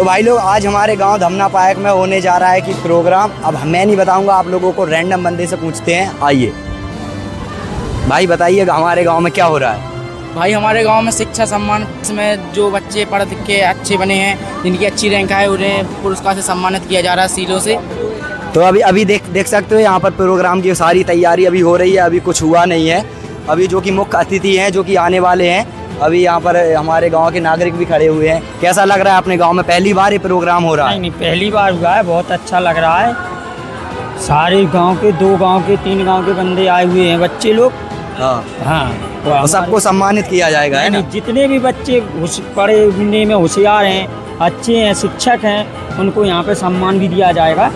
तो भाई लोग आज हमारे गांव धमना पायक में होने जा रहा है कि प्रोग्राम। अब मैं नहीं बताऊंगा, आप लोगों को रैंडम बंदे से पूछते हैं। आइए भाई बताइए हमारे गांव में क्या हो रहा है। भाई हमारे गांव में शिक्षा सम्मान में जो बच्चे पढ़ लिख के अच्छे बने हैं, जिनकी अच्छी रैंक है, उन्हें पुरस्कार से सम्मानित किया जा रहा है सीलों से। तो अभी देख सकते हो यहाँ पर प्रोग्राम की सारी तैयारी अभी हो रही है, अभी कुछ हुआ नहीं है। अभी जो कि मुख्य अतिथि हैं जो कि आने वाले हैं, अभी यहाँ पर हमारे गांव के नागरिक भी खड़े हुए हैं। कैसा लग रहा है अपने गांव में पहली बार ये प्रोग्राम हो रहा है? नहीं, पहली बार हुआ है, बहुत अच्छा लग रहा है। सारे गांव के 2 गांव के 3 गांव के बंदे आए हुए हैं, बच्चे लोग। हाँ तो सबको सम्मानित किया जाएगा, है ना? जितने भी बच्चे पढ़ने में होशियार हैं, अच्छे हैं, शिक्षक हैं, उनको यहाँ पे सम्मान भी दिया जाएगा।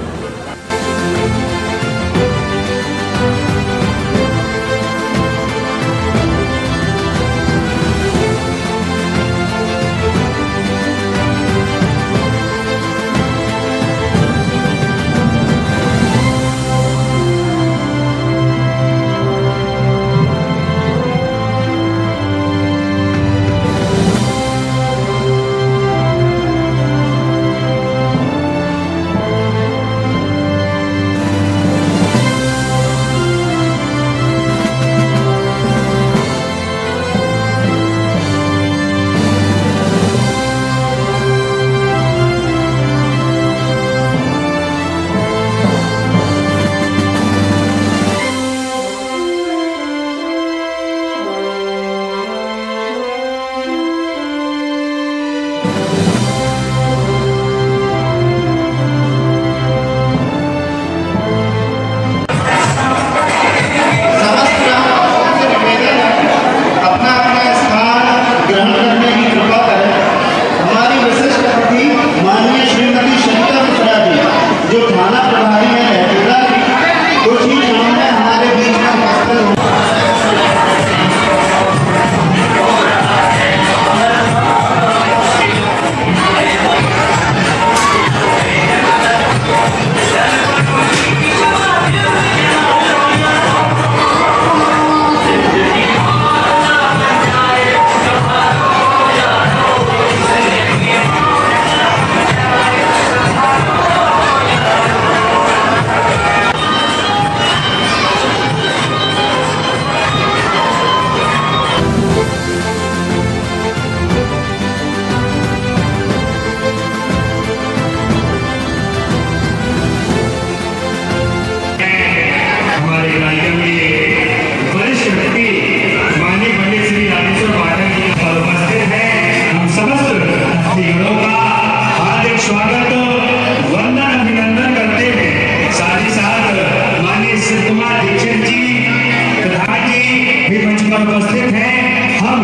उपस्थित हैं। हम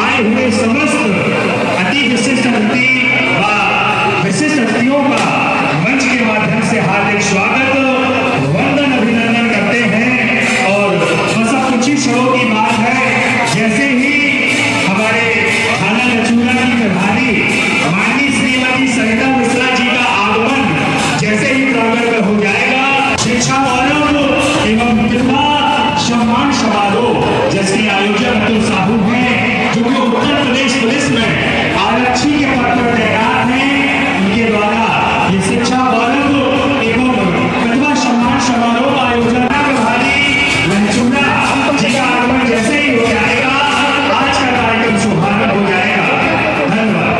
आए हुए समस्त अति विशिष्ट अतिथि व विशिष्ट अतिथियों का मंच के माध्यम से हार्दिक स्वागत, वंदन, अभिनंदन करते हैं। और बस कुछ ही क्षणों की बात है, जैसे ही हमारे थाना लचूरा की प्रभारी माननीय श्रीमती सरिता मिश्रा जी का आगमन जैसे ही प्रांगण में हो जाएगा, शिक्षा वालों एवं प्रतिभा सम्मान समारोह जिसके आयोजक अतुल साहू हैं, जो कि उत्तर प्रदेश पुलिस में आरक्षी के पद पर तैनात हैं, उनके द्वारा ये शिक्षा वालों एवं प्रतिभा सम्मान समारोह का आयोजन प्रभारी लचूरा जी का आगमन जैसे ही हो जाएगा, आज का कार्यक्रम शुभारंभ हो जाएगा। धन्यवाद।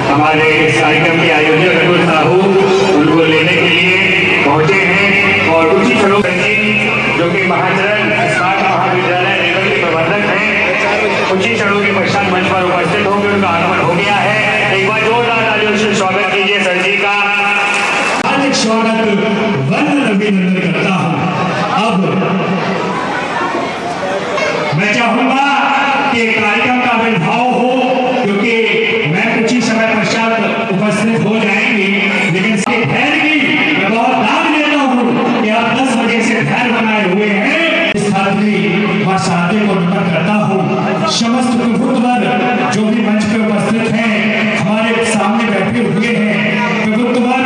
हमारे इस कार्यक्रम के आयोजक अतुल साहू उनको लेने के लिए पहुंचे हैं और कुछ ही क्षणों जो कि महाचरण स्मार्ट महाविद्यालय लेवल के प्रबंधक हैं, कुछ ही क्षणों के पश्चात मंच पर उपस्थित होंगे। उनका आगमन हो गया है। एक बार जोरदार तालियों से स्वागत कीजिए सर जी का। हार्दिक स्वागत, वंदन, अभिनंदन करता हूँ। अब मैं चाहूंगा ताकि कार्यक्रम का आविर्भाव हो, क्योंकि मैं कुछ ही समय पश्चात उपस्थित हो जाएंगे, लेकिन धैर्य की मैं बहुत दाद लेता हूँ कि आप 10 बजे से धैर्य बनाए हुए हैं। इस खातिर मां शांति को नमन करता हूँ। समस्त प्रभुत्वर जो भी मंच पे उपस्थित हैं, हमारे सामने बैठे हुए हैं, प्रभुत्वर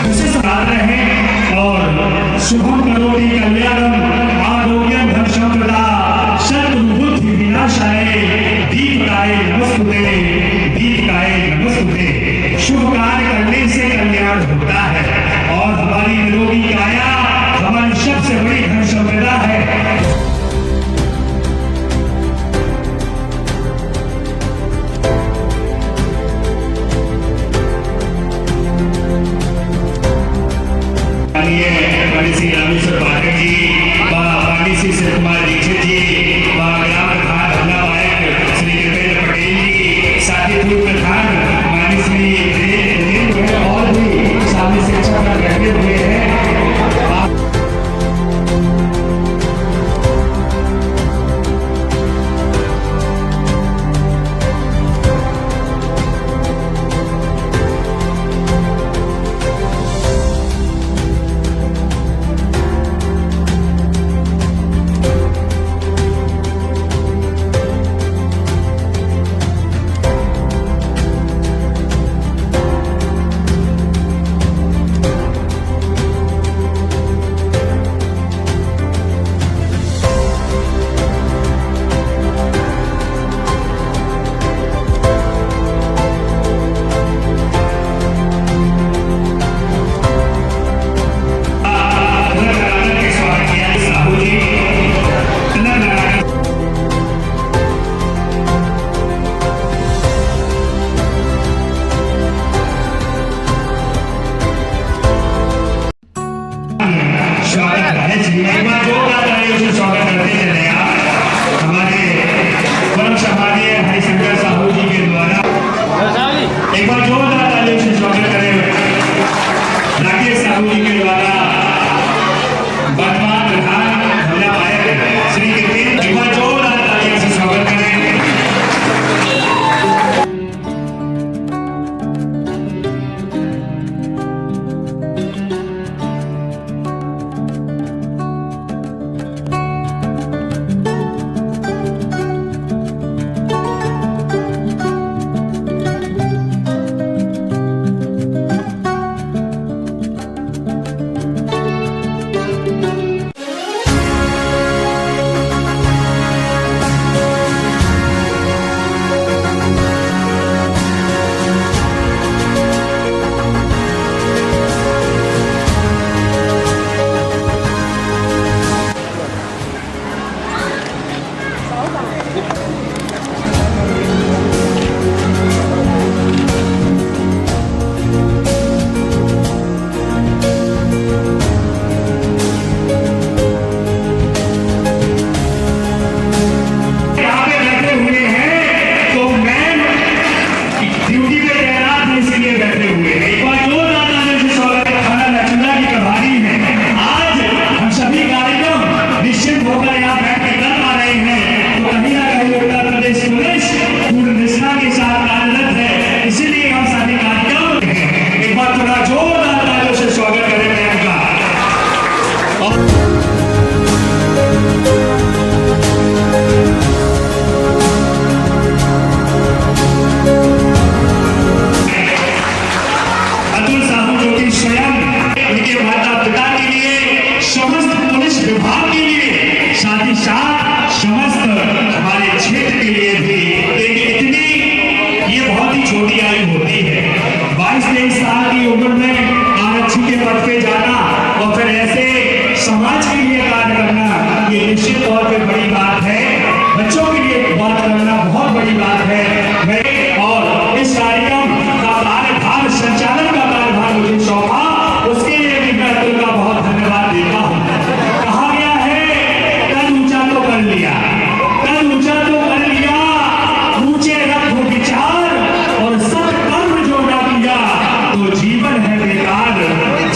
विशेष रहे हैं और शुभम करोति कल्याणम आरोग्यम धन संपदा शत्रु बुद्धि विनाशाय दीपकाय नमस्तुते, दीपकाय नमस्तुते। शुभ कार्य करने से कल्याण होता है और हमारी निरोगी काया हमारी सबसे बड़ी धन संपदा है। श्री रामेश्वर पाठक जी, वाणी श्री शिव कुमार दीक्षित जी, ग्राम प्रधान धरना वायक श्री कृपेंद्र पटेल जी, साथी पूर्व प्रधान माननीय श्री देवेंद्र और भी सामने शिक्षक बैठे हुए हैं। एक बार जोरदार तालियों से स्वागत करें राकेश साहू जी के द्वारा वर्तमान प्रधान धरना वायक श्री कृपेंद्र। एक बार जोरदार तालियों से स्वागत करें।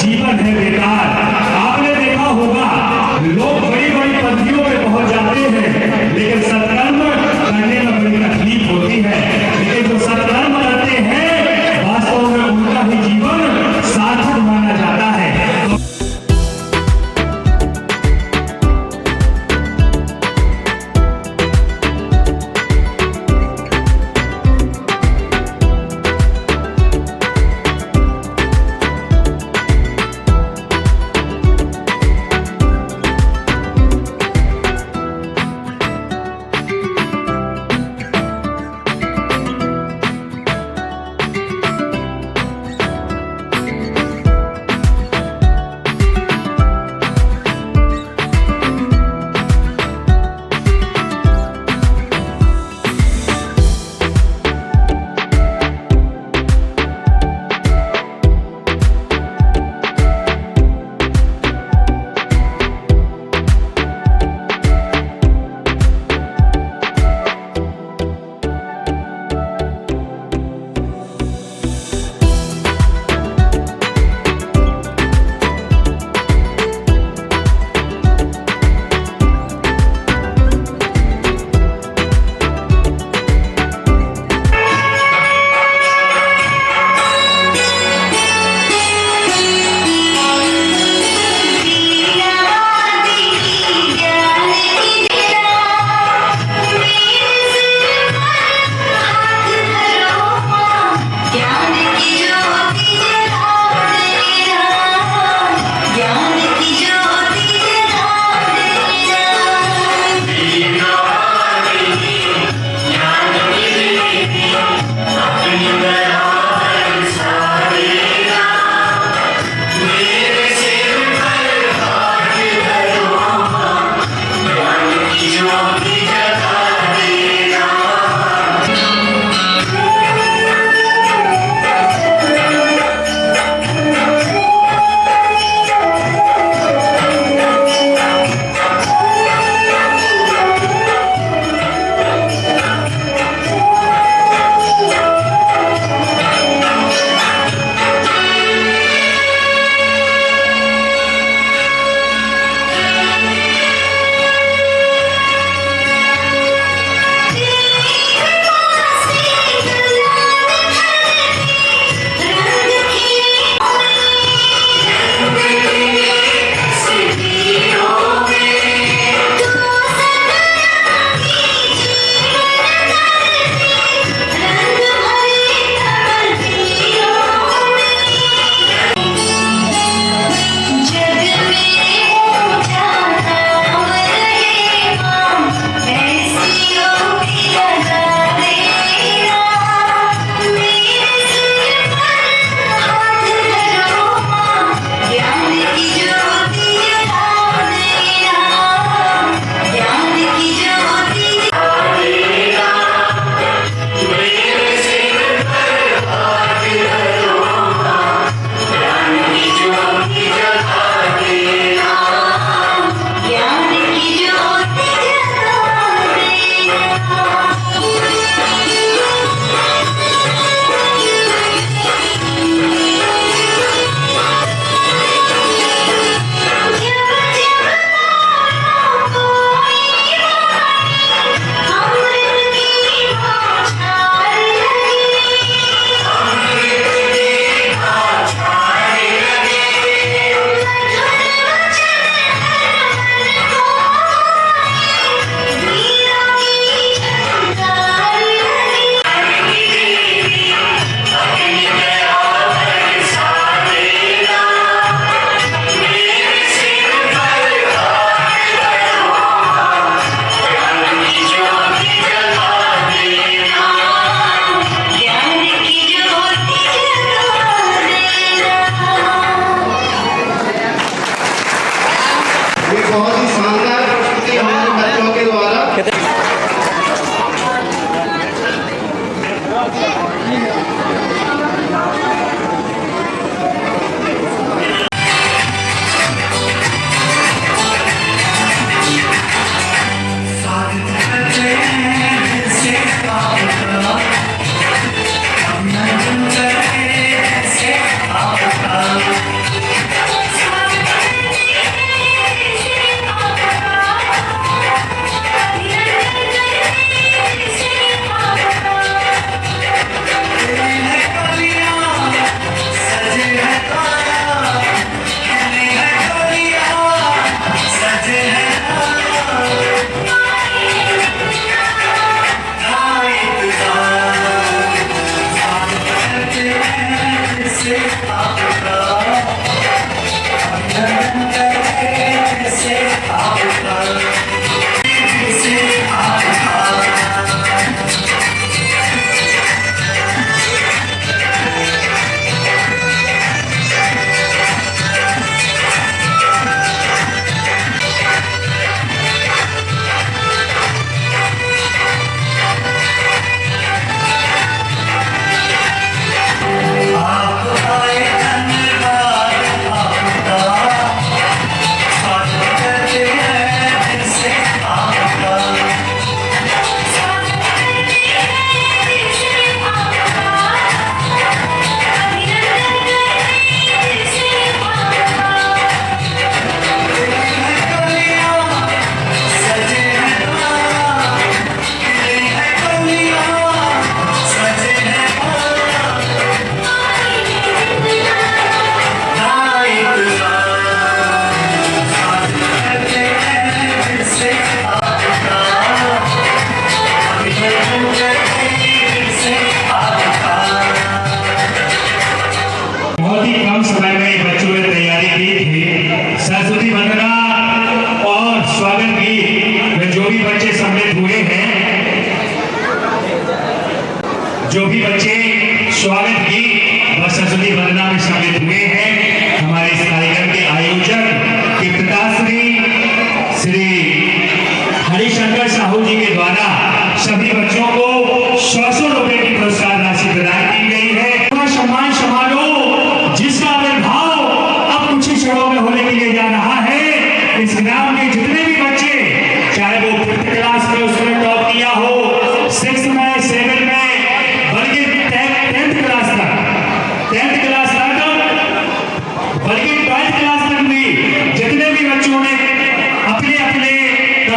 जीवन है बेकार। आपने देखा होगा लोग बड़ी बड़ी पदवियों पे पहुंच जाते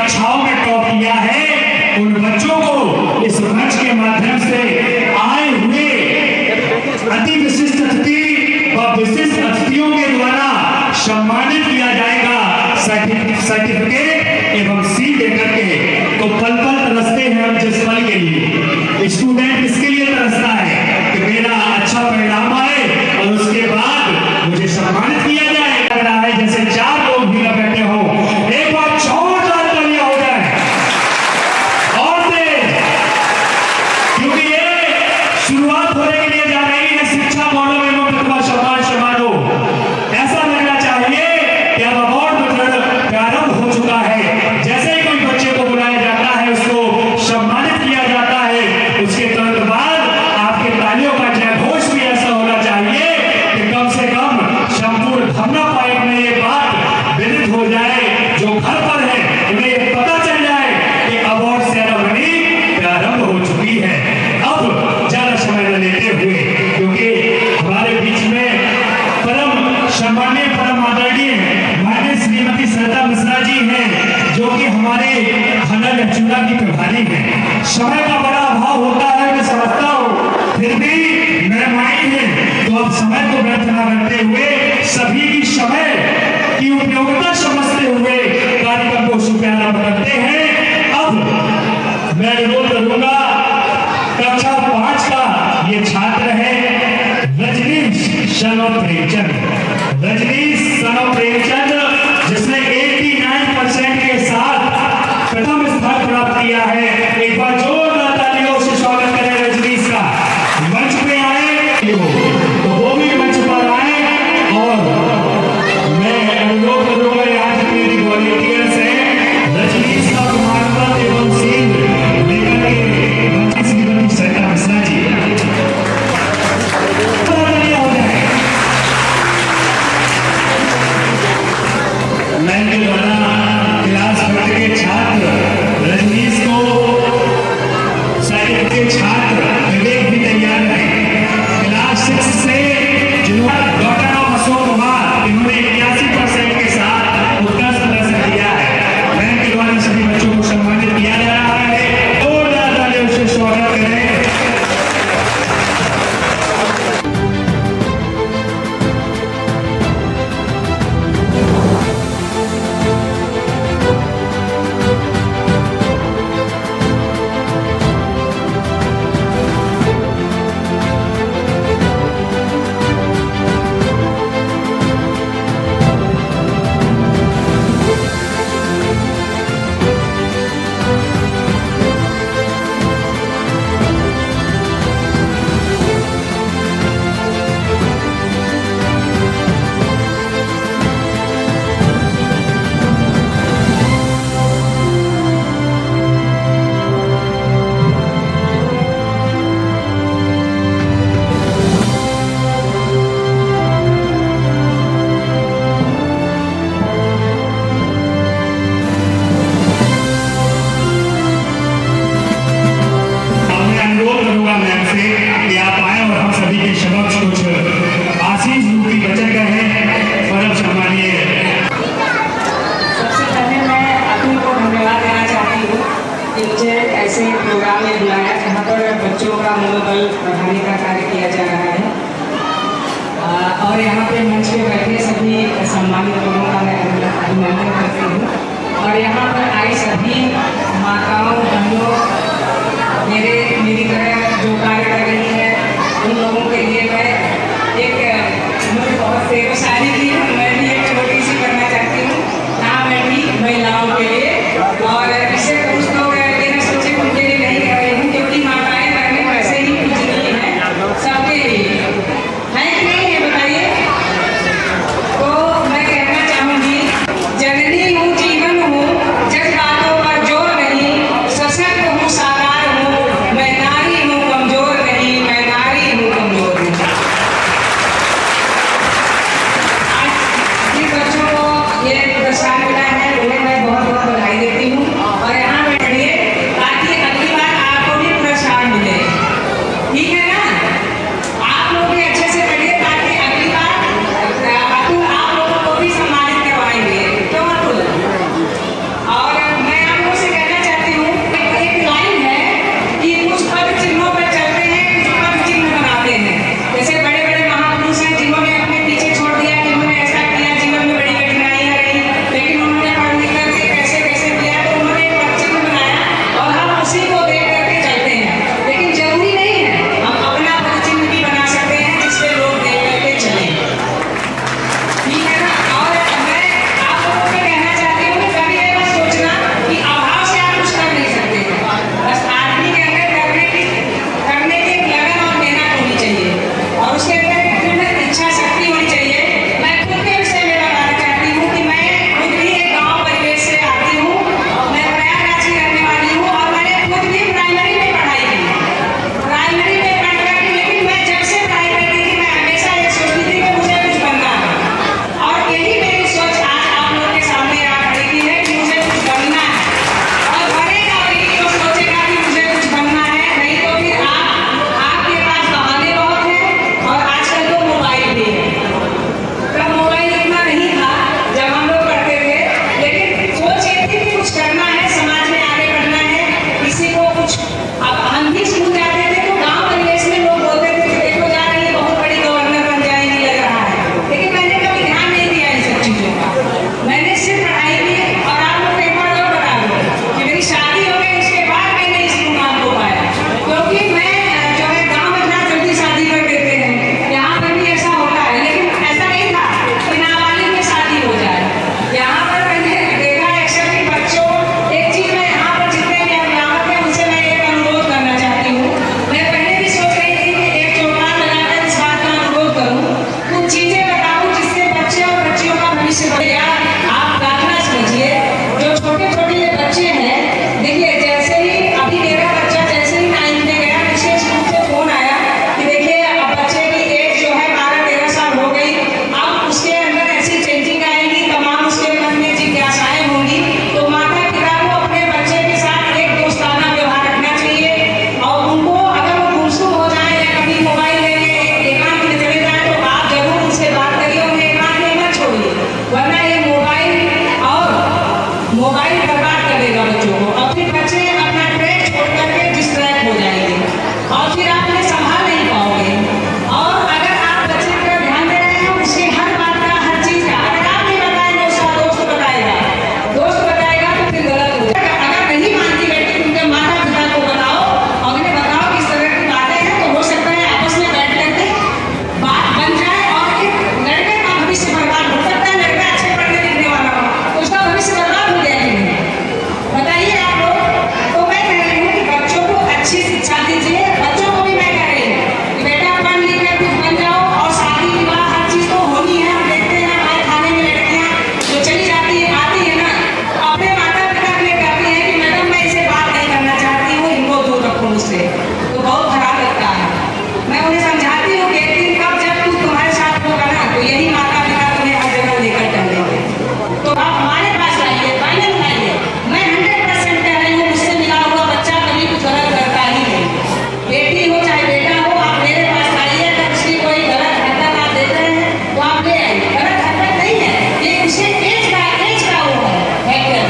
कक्षाओं में टॉप किया है, उन बच्चों को इस मंच के माध्यम से आए हुए अति विशिष्ट अतिथि व विशिष्ट अतिथियों के द्वारा सम्मानित किया जाएगा सर्टिफिकेट एवं सील देकर के। तो पल पल तरसते हैं हम जिस पल के लिए, स्टूडेंट इसके लिए तरसता है कि मेरा अच्छा परिणाम आए और उसके बाद मुझे सम्मानित किया जाए। लग रहा है जैसे 4 लोग भी न बैठे हो, एक बार जोरदार तालियां हो जाए और तेज, क्योंकि ये शुरुआत होने के लिए जा रही है शिक्षा मॉडल एवं प्रतिभा सम्मान समारोह। ऐसा लगना चाहिए कि अब अवार्ड वितरण प्रारंभ हो चुका है। जैसे ही कोई बच्चे को बुलाया जाता है, उसको सम्मानित किया जाता है, उसके तुरंत बाद आपके तालियों का जयघोष भी ऐसा होना चाहिए कि कम से कम संपूर्ण भवना पाइप में ये बात विदित हो जाए, जो घर पर है उन्हें ये पता चल जाए कि अवार्ड सेरेमनी प्रारंभ हो चुकी है। अब ज्यादा समय न लेते हुए, क्योंकि हमारे बीच में परम सम्मानीय परम आदरणीय माननीय श्रीमती सरिता मिश्रा जी हैं, जो कि हमारे खनन चूड़ा की प्रभारी हैं। समय का बड़ा अभाव होता है, मैं समझता हूँ, फिर भी मेहमानी है, तो अब समय को व्यर्थ न करते हुए सभी की समय की उपयोगिता समझते हुए कार्यक्रम को शुभारंभ करते हैं। अब मैं अनुरोध करूंगा, कक्षा 5 का ये छात्र है Rajneesh son of Premchand. Rajneesh son of Premchand, जिसने 89% के साथ प्रथम स्थान प्राप्त किया है। एक बार जोरदार तालियों से स्वागत करें रजनीश का। मंच पे आए तो वो भी मंच पर आए, और मैं अनुरोध करूंगा यहाँ से मेरी वॉलेंटियर्स हैं, रजनीश का प्रमाणपत्र एवं सील लेकर के मंच श्रीमती सरिता मिश्रा जी। मैं के द्वारा क्लास 5 के छात्र रजनीश को साहित्य के छात्र विवेक भी तैयार है। क्लास 6 से जिन्होंने डॉक्टर ऑफ अशोक कुमार, इन्होंने 81% के साथ उत्कृष्ट प्रदर्शन किया है। मैं के द्वारा सभी बच्चों को सम्मानित किया जा रहा है। जोरदार तालियों से स्वागत करें। ऐसे प्रोग्राम में बुलाया जहाँ पर बच्चों का मनोबल बढ़ाने का कार्य किया जा रहा है। और यहाँ पे मंच पे बैठे सभी सम्मानित लोगों का मैं अभिनंदन करती हूँ। और यहाँ पर आई सभी माताओं बहनों, मेरी तरह जो कार्य कर रही है, उन लोगों के लिए मैं मुझे बहुत से शादी की है, मैं भी एक छोटी सी करना चाहती हूँ। हाँ, मैं भी महिलाओं के लिए, और इससे कुछ लोग सोचे उनके लिए नहीं कर रही हूँ, क्योंकि माताएं करने वैसे ही पूजनीय है सबके लिए, है कि नहीं है बताइए। तो मैं कहना चाहूँगी, जननी हूँ जीवन हूँ, जज्बातों पर जोर नहीं, सशक्त हूँ साकार हूँ, मैं नारी हूँ कमजोर नहीं, मैं नारी हूँ कमजोर नहीं। आज जिन बच्चों को ये पुरस्कार मिला है उन्हें मैं बहुत बहुत बधाई देती हूँ। और यहाँ बैठिए ताकि अगली बार आपको भी पुरस्कार मिले, ठीक है ना। आप लोग भी अच्छे से बैठिए ताकि अगली बार आप लोगों को भी सम्मानित करवाएंगे, तो और मैं आप भविष्य बढ़ेगा। आप प्रार्थना समझिए, जो छोटे छोटे ये बच्चे हैं, देखिए जैसे ही अभी मेरा बच्चा जैसे ही 9th में गया, विशेष रूप से फोन आया कि देखिए अब बच्चे की एज जो है 12-13 साल हो गई, अब उसके अंदर ऐसी चेंजिंग आएगी, तमाम उसके मन में जिज्ञासाएं होंगी, तो माता पिता को अपने बच्चे के साथ एक दोस्ताना व्यवहार रखना चाहिए और उनको अगर वो गुमसुम हो जाए या कभी मोबाइल लेके एकांत में चले जाए तो आप जरूर उनसे बात करिए, उन्हें एकांत में मत छोड़िए, वरना ये मोबाइल बर्बाद करेगा बच्चों को और फिर बच्चे अपना ट्रैक छोड़ करके डिस्ट्रैक्ट हो जाएंगे और फिर आप उन्हें संभाल नहीं पाओगे। और अगर आप बच्चे का ध्यान दे रहे हैं उसकी हर बात का, हर चीज का, अगर आप नहीं बताएंगे उसका दोस्त बताएगा तो फिर गलत हो जाएगा। अगर नहीं मानती बेटी तुमके माता पिता को बताओ और उन्हें बताओ कि इस तरह की बातें हैं, तो हो सकता है आपस में बैठ करके बात बन जाए और एक लड़के का भविष्य बर्बाद हो सकता है। लड़का अच्छे पढ़ने लिखने वाला हो तो उसका भविष्य बर्बाद हो जाएगा। बताइए आप लोग। तो मैं कह रही हूँ कि बच्चों को अच्छी शिक्षा दीजिए, बच्चों को भी मैं कह रही हूँ कि बेटा पढ़ लिख कर कुछ बन जाओ और शादी विवाह हर चीज तो होनी है। हम देखते हैं हमारे थाने में लड़कियाँ जो चली जाती है आती है ना, अपने माता पिता के लिए कहती है कि मैडम मैं इसे बात नहीं करना चाहती हूँ, इनको दूर रखो मुझसे, तो बहुत खराब लगता है। मैं उन्हें समझाती हूँ कि एक दिन कब जब तू तुम्हारे साथ होगा ना तो यही माता पिता तुम्हें हर जगह लेकर चलेंगे, तो आप हमारे पास आइए, फाइनल लाइए। मैं 100% कह रही हूँ मुझसे मिला हुआ बच्चा कभी कुछ गलत करता ही नहीं, बेटी हो चाहे बेटा हो, आप मेरे पास आइए। अगर उसकी कोई गलत हरकत आप देख रहे हैं तो आप ले आइए, गलत हरकत नहीं है, ये उसे एज का वो है फैक्टर।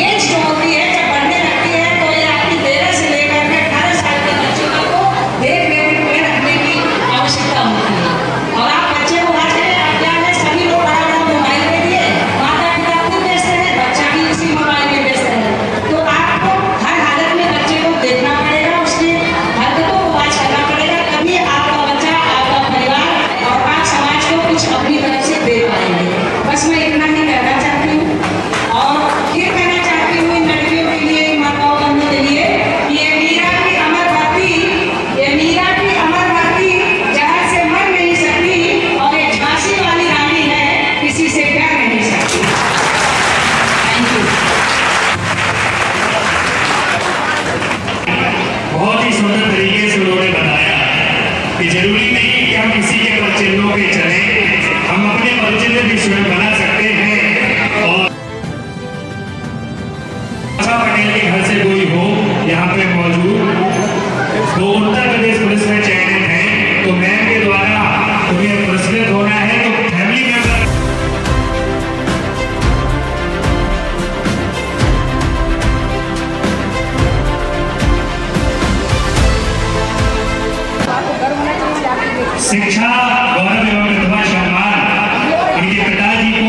एज जो होती है जब बढ़ने लगती है तो ये आपकी 13 से लेकर के 18 साल के बच्चे तक को देख रेख में रखने की आवश्यकता होती है। और आप बच्चे को आजकल आप क्या है, सभी लोग बड़ा मोबाइल दे दिए, माता पिता खुद व्यस्त है, बच्चा भी उसी मोबाइल में व्यस्त है, तो आपको हर हालत में बच्चे को देखना पड़ेगा, उसकी हरकतों को वाच करना पड़ेगा, तभी आपका बच्चा, आपका परिवार और आप समाज को कुछ अपनी तरफ से दे पाएंगे। बस मैं इतना ही कहना चाहती हूँ और फिर कहना चाहती हूँ इन लड़कियों के लिए, इन माताओं बहनों के लिए, ये मीरा की अमर भक्ति, ये मीरा की अमर भक्ति जहर से मर नहीं सकती और ये झांसी वाली रानी है, किसी से डर नहीं सकती। Thank you. बहुत ही सुंदर तरीके से उन्होंने बताया कि जरूरी नहीं कि हम किसी के परिचितों पे चले, हम अपने परिचित भी स्वयं बना सकते हैं। और आशा पटेल के घर से कोई हो यहाँ पे मौजूद, तो उत्तर प्रदेश पुलिस में चयनित है, तो मैम के द्वारा तुम्हें पुरस्कृत होना है, तो फैमिली मेंबर शिक्षा, गौरव एवं प्रतिभा सम्मान इनके पिताजी को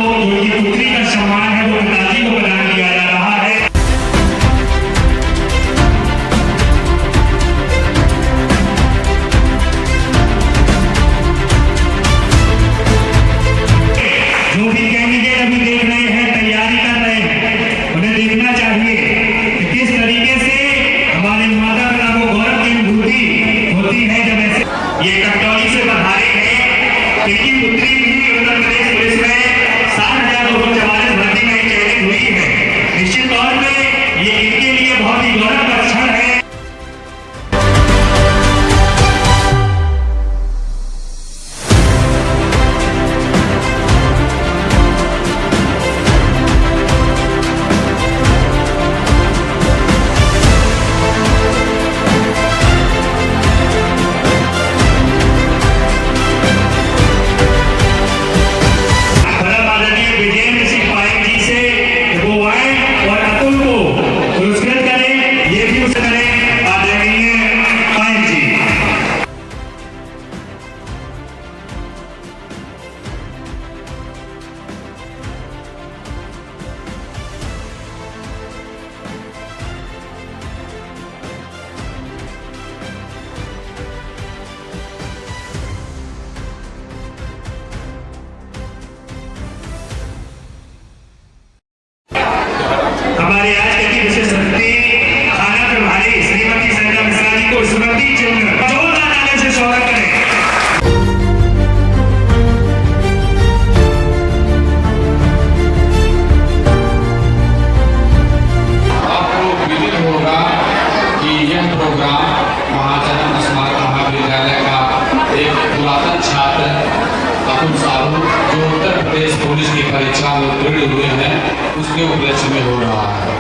पुलिस की परीक्षा में उत्तीर्ण हुए हैं उसके उपलक्ष्य में हो रहा है।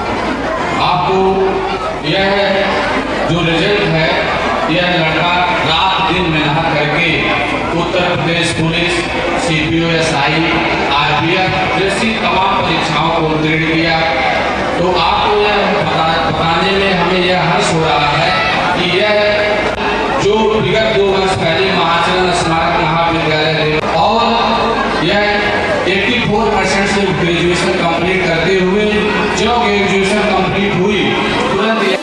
आपको यह जो रिजल्ट है, यह लड़का रात दिन मेहनत करके Uttar Pradesh police, CPO-SI, RPF जैसी तमाम परीक्षाओं को उत्तीर्ण किया। तो आपको यह बताने में हमें यह हर्ष हो रहा है कि यह जो विगत 2 वर्ष पहले महाचरण स्मारक महाविद्यालय और यह 84% से ग्रेजुएशन कंप्लीट करते हुए जो ग्रेजुएशन कंप्लीट हुई तुरंत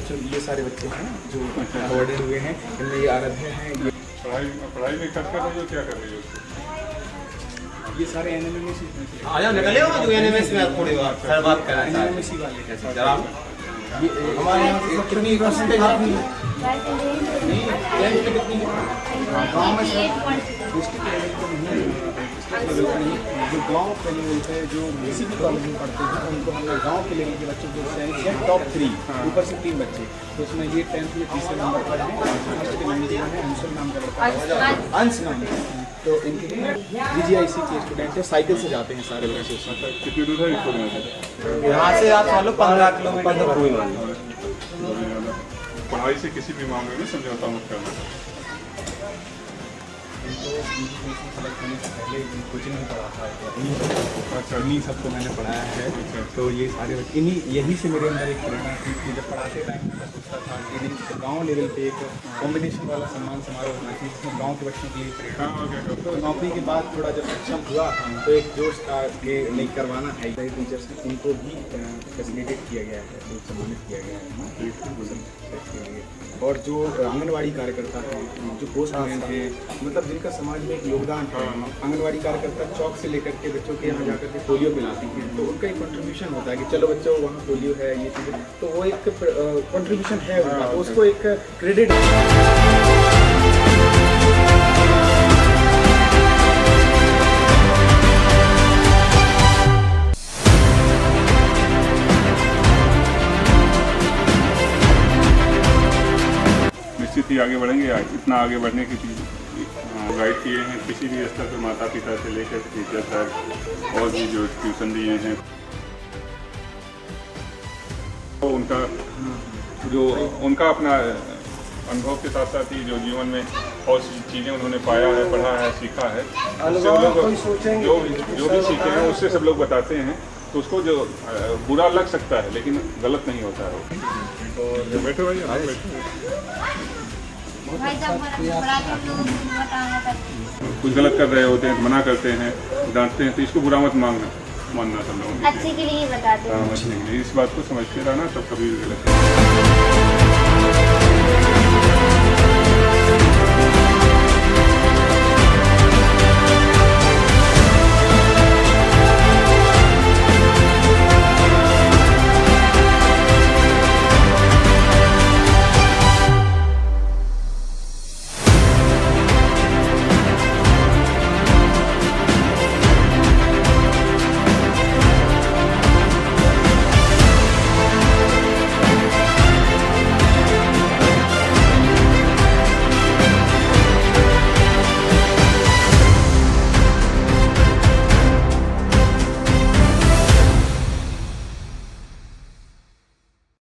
बच्चों ये सारे बच्चे हैं जो अवॉर्डेड हुए हैं। इनमें ये आराध्या हैं, ये पढ़ाई में खर्च कर रही हो, क्या कर रही हो? ये सारे एनएमए में सीखने के लिए। आ निकले हो जो एनएमएस में थोड़ी बात करना एनएमएसी वाले ये हमारे यहाँ कितनी परसेंटेज आपकी गाँव में डिस्ट्रिक्ट लेवल पर नहीं, डिस्ट्रिक्ट लेवल पर नहीं, जो गाँव के लेवल पे जो किसी भी कॉलेज में पढ़ते हैं उनको हम लोग गाँव के लेवल के बच्चों को सैनिक हैं टॉप 3 ऊपर से 3 बच्चे, तो उसमें ये 10th में तीसरे नंबर पर हैं। फर्स्ट के नाम है अंशुल नाम का लड़का, अंश नाम है। तो इनके लिए DGIC के स्टूडेंट है, साइकिल से जाते हैं सारे बच्चे। कितनी दूर है स्कूल में? यहाँ से आप मान लो 15 किलोमीटर दूर मान लो। पढ़ाई से किसी भी मामले में समझौता मत करना। सेलेक्ट होने से पहले कोचिंग में पढ़ा था, इन्हीं सबको मैंने पढ़ाया है। तो ये सारे यही से मेरे अंदर एक प्रेरणा थी कि जब पढ़ाते टाइम मैं सोचता था कि गांव लेवल पे एक कॉम्बिनेशन वाला सम्मान समारोह होना चाहिए जिसमें गांव के बच्चों के लिए प्रेरणा। तो नौकरी के बाद थोड़ा जब सक्षम हुआ तो एक जोश का कि नहीं करवाना है। टीचर्स उनको भी फैसिलिटेट किया गया है, सम्मानित किया गया है। और जो आंगनवाड़ी कार्यकर्ता हैं, जो पोस्टमैन हैं, मतलब जिनका समाज में एक योगदान है, आंगनवाड़ी कार्यकर्ता चौक से लेकर के बच्चों के यहाँ जाकर के पोलियो पिलाती हैं, तो उनका एक कंट्रीब्यूशन होता है कि चलो बच्चों वहाँ पोलियो है, ये चीज़ें, तो वो एक कंट्रीब्यूशन है उनका, तो उसको एक क्रेडिट। निश्चित ही आगे बढ़ेंगे। इतना आगे बढ़ने की चीज़ गाइड किए हैं किसी भी स्तर पर, माता पिता से लेकर टीचर तक, और भी जो ट्यूशन दिए हैं, तो उनका अपना अनुभव के साथ साथ ही जो जीवन में और चीज़ें उन्होंने पाया है, पढ़ा है, सीखा है, उससे लोग जो भी सीखे हैं उससे सब लोग बताते हैं, तो उसको जो बुरा लग सकता है लेकिन गलत नहीं होता है। और बैठो भाई, आप बैठो। कुछ गलत कर रहे होते हैं, मना करते हैं, डांटते हैं, तो इसको बुरा मत मानना सब लोगों को। अच्छे के लिए बताते हैं। इस बात को समझते रहना, तब कभी भी गलत